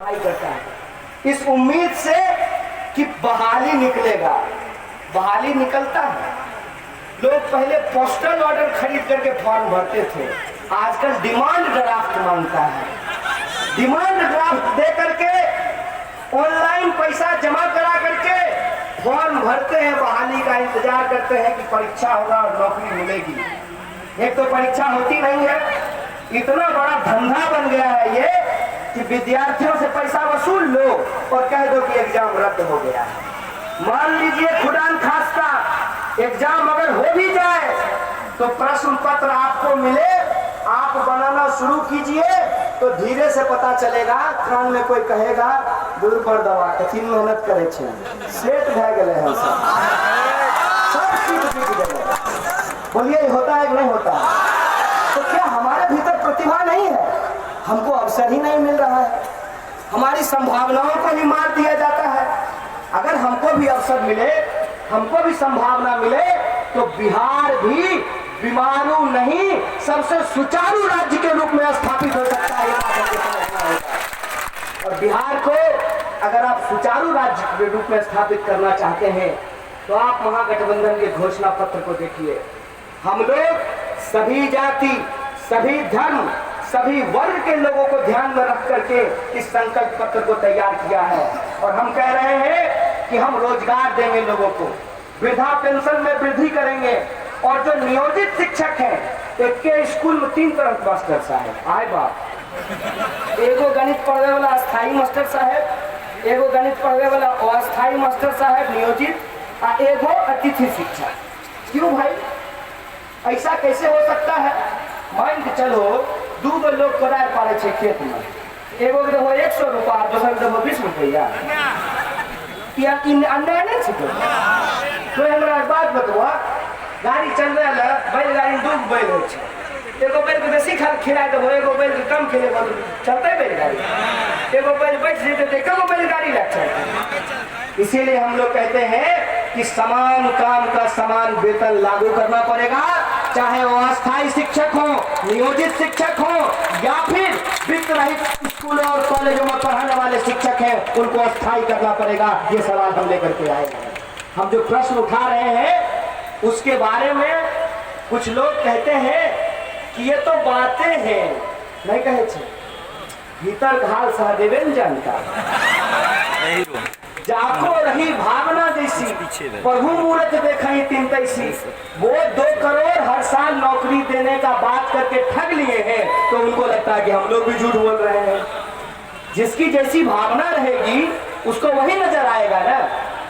करता है इस उम्मीद से कि बहाली निकलेगा। बहाली निकलता है। लोग पहले पोस्टल ऑर्डर खरीद करके फॉर्म भरते थे, आजकल डिमांड ड्राफ्ट मांगता है। डिमांड ड्राफ्ट दे करके ऑनलाइन पैसा जमा करा करके फॉर्म भरते हैं, बहाली का इंतजार करते हैं कि परीक्षा होगा और नौकरी मिलेगी। एक तो परीक्षा होती नहीं है, इतना बड़ा धंधा बन गया है ये कि विद्यार्थियों से पैसा वसूल लो और कह दो कि एग्जाम रद्द हो गया है। मान लीजिए खुदा न खास्ता एग्जाम अगर हो भी जाए तो प्रश्न पत्र आपको मिले, आप बनाना शुरू कीजिए तो धीरे से पता चलेगा। कान में कोई कहेगा दूर पर दवा कठिन मेहनत करे छे, सेट भे गए हैं सब सीट बीत गए। बोलिए होता है कि नहीं होता? तो क्या हमारे भीतर प्रतिभा नहीं है? हमको अवसर ही नहीं मिल रहा है, हमारी संभावनाओं को ही मार दिया जाता है। अगर हमको भी अवसर मिले, हमको भी संभावना मिले तो बिहार भी बीमारू नहीं सबसे सुचारू राज्य के रूप में स्थापित हो सकता है। और बिहार को अगर आप सुचारू राज्य के रूप में स्थापित करना चाहते हैं तो आप महागठबंधन के घोषणा पत्र को देखिए। हम लोग सभी जाति, सभी धर्म, सभी वर्ग के लोगों को ध्यान में रख करके इस संकल्प पत्र को तैयार किया है। और हम कह रहे हैं कि हम रोजगार देंगे लोगों को, वृद्धा पेंशन में वृद्धि करेंगे। और जो नियोजित शिक्षक हैं, एक के स्कूल में 3 तरह के मास्टर साहब आए बाप। एगो गणित पढ़ने वाला अस्थायी मास्टर साहब, एगो गणित पढ़ने वाला अस्थायी मास्टर साहब नियोजित, और एगो अतिथि शिक्षक। क्यों भाई ऐसा कैसे हो सकता है? मान के चलो 2 लोग कराए पारे छे खेत में, एगो के देबो 100 रुपया, दूसरे के देबो 20 रुपया। या इन अन्याय नहीं छे? तो हमरा बात बतवा, गाड़ी चल रहा है, बैलगाड़ी में 2 बैल हो छे, एगो बैल के बेसी खिला देबो, एगो बैल के कम खिलेबो, चलते बैलगाड़ी। एगो बैल बैठ जेते तो एगो बैलगाड़ी लग जाए। इसीलिए हम लोग कहते हैं कि समान काम का समान वेतन लागू करना पड़ेगा, चाहे वो अस्थायी शिक्षक हो, नियोजित शिक्षक हो, या फिर वित्त रहित स्कूलों और कॉलेजों में पढ़ाने वाले शिक्षक हैं, उनको अस्थायी करना पड़ेगा। ये सवाल हम लेकर के आए हैं। हम जो प्रश्न उठा रहे हैं उसके बारे में कुछ लोग कहते हैं कि ये तो बातें हैं, नहीं कहे छे भीतर घाल सहदेवे न जानता। जाको रही भावना जैसी, प्रभु मूर्त देखी 3 तैसी। वो 2 करोड़ हर साल नौकरी देने का बात करके ठग लिए हैं, तो उनको लगता है कि हम लोग भी झूठ बोल रहे हैं। जिसकी जैसी भावना रहेगी उसको वही नजर आएगा ना।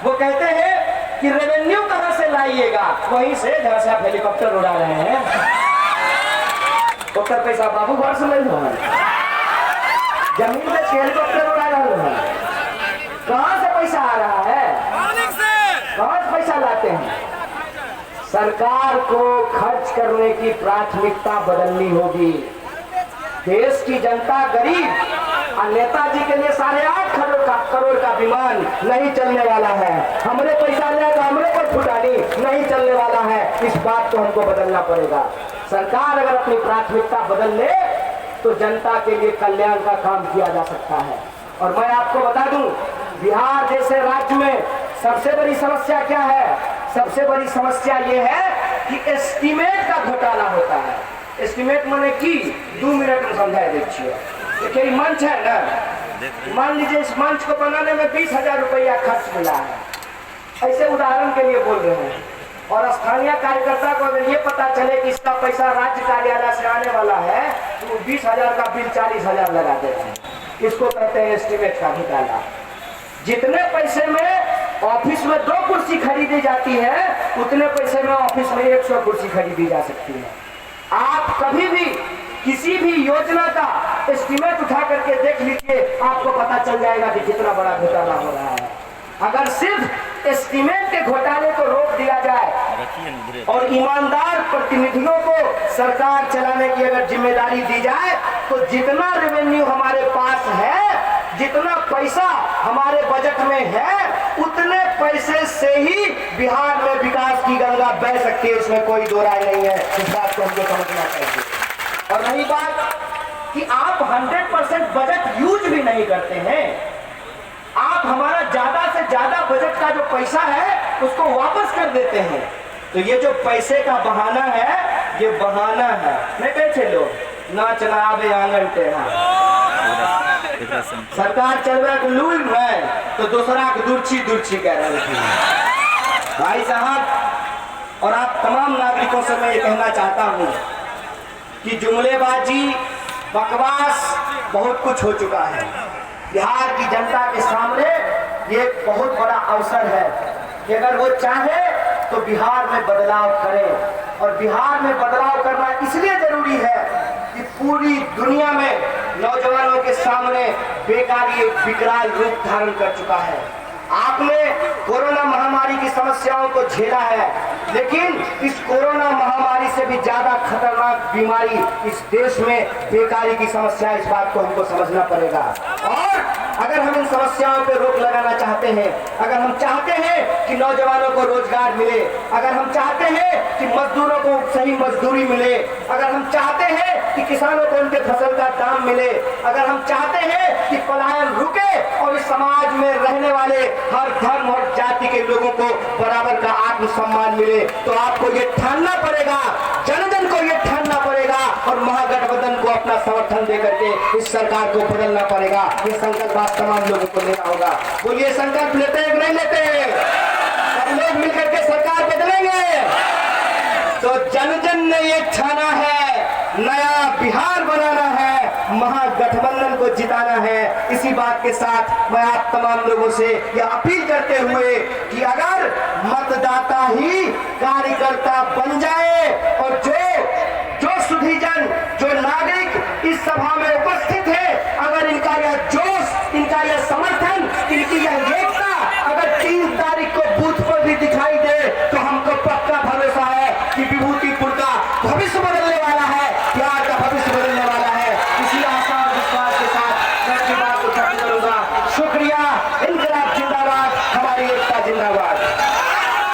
वो कहते हैं कि रेवेन्यू कहां से लाइएगा, वहीं से जहां से आप हेलीकॉप्टर उड़ा रहे हैं। उत्तर पैसा बाबू घर से नहीं हो, जमीन पे हेलीकॉप्टर उड़ा रहे हैं। कहां से पैसा आ रहा है? कहां से पैसा लाते हैं? सरकार को खर्च करने की प्राथमिकता बदलनी होगी। देश की जनता गरीब और नेताजी के लिए 8.5 करोड़ का विमान नहीं चलने वाला है। हमने पैसा लिया तो हमने पर फुटानी नहीं चलने वाला है। इस बात को हमको बदलना पड़ेगा। सरकार अगर अपनी प्राथमिकता बदल ले तो जनता के लिए कल्याण का काम किया जा सकता है। और मैं आपको बता दूं, बिहार जैसे राज्य में सबसे बड़ी समस्या क्या है? सबसे बड़ी समस्या ये है कि एस्टीमेट का घोटाला होता है। एस्टीमेट माने कि 2 मिनट में समझा दीजिए। देखिए मंच है ना, मान लीजिए इस मंच को बनाने में 20,000 रुपया खर्च मिला है, ऐसे उदाहरण के लिए बोल रहे हैं। और स्थानीय कार्यकर्ता को अगर ये पता चले कि इसका पैसा राज्य कार्यालय से आने वाला है तो 20,000 का बिल 40,000 लगा देते हैं। इसको कहते हैं एस्टीमेट का घोटाला। जितने पैसे में ऑफिस में 2 कुर्सी खरीदी जाती है, उतने पैसे में ऑफिस में 100 कुर्सी खरीदी जा सकती है। आप कभी भी किसी भी योजना का एस्टीमेट उठा करके देख लीजिए, आपको पता चल जाएगा कि कितना बड़ा घोटाला हो रहा है। अगर सिर्फ एस्टीमेट के घोटाले को रोक दिया जाए और ईमानदार प्रतिनिधियों को सरकार चलाने की अगर जिम्मेदारी दी जाए तो जितना रेवेन्यू हमारे पास है, जितना पैसा हमारे बजट में है, उतने पैसे से ही बिहार में विकास की गंगा बह सकती है। इसमें कोई दो राय नहीं है। इस बात को हमको समझना चाहिए। और रही बात कि आप 100% बजट यूज भी नहीं करते हैं। आप हमारा ज्यादा से ज्यादा बजट का जो पैसा है उसको वापस कर देते हैं। तो ये जो पैसे का बहाना है, ये बहाना है। मैं कैसे लोग ना चलावे आंगन टेढ़ा, सरकार चलवे के लूल है तो दूसरा के दुर्ची दुर्ची कह रहे थे। भाई साहब और आप तमाम नागरिकों से मैं ये कहना चाहता हूँ कि जुमलेबाजी, बकवास बहुत कुछ हो चुका है। बिहार की जनता के सामने ये बहुत बड़ा अवसर है कि अगर वो चाहे तो बिहार में बदलाव करे। और बिहार में बदलाव करना इसलिए जरूरी है कि पूरी दुनिया में नौजवानों के सामने बेकारी एक विकराल रूप धारण कर चुका है। आपने कोरोना महामारी की समस्याओं को झेला है, लेकिन इस कोरोना महामारी से भी ज्यादा खतरनाक बीमारी इस देश में बेकारी की समस्या, इस बात को हमको समझना पड़ेगा। और अगर हम इन समस्याओं पे रोक लगाना चाहते हैं, अगर हम चाहते हैं कि नौजवानों को रोजगार मिले, अगर हम चाहते हैं कि मजदूरों को सही मजदूरी मिले, अगर हम चाहते हैं कि किसानों को उनके फसल का दाम मिले, अगर हम चाहते हैं कि पलायन रुके और इस समाज में रहने वाले हर धर्म और जाति के लोगों को बराबर का आत्मसम्मान मिले, तो आपको ये ठानना पड़ेगा, जन जन को ये ठानना पड़ेगा और महागठबंधन को अपना समर्थन देकर के इस सरकार को बदलना पड़ेगा। ये संकल्प आप तमाम लोगों को लेना होगा। बोलिए, संकल्प लेते हैं कि नहीं लेते? सब लोग मिलकर के सरकार बदलेंगे। तो जन जन ने ये ठाना है, नया बिहार बनाना है, महागठबंधन को जिताना है। इसी बात के साथ मैं आप तमाम लोगों से यह अपील करते हुए कि अगर मतदाता ही कार्यकर्ता बन जाए और जो सुधीजन, जो नागरिक इस सभा में उपस्थित है, अगर इनका यह जोश, इनका यह समर्थन, इनकी यह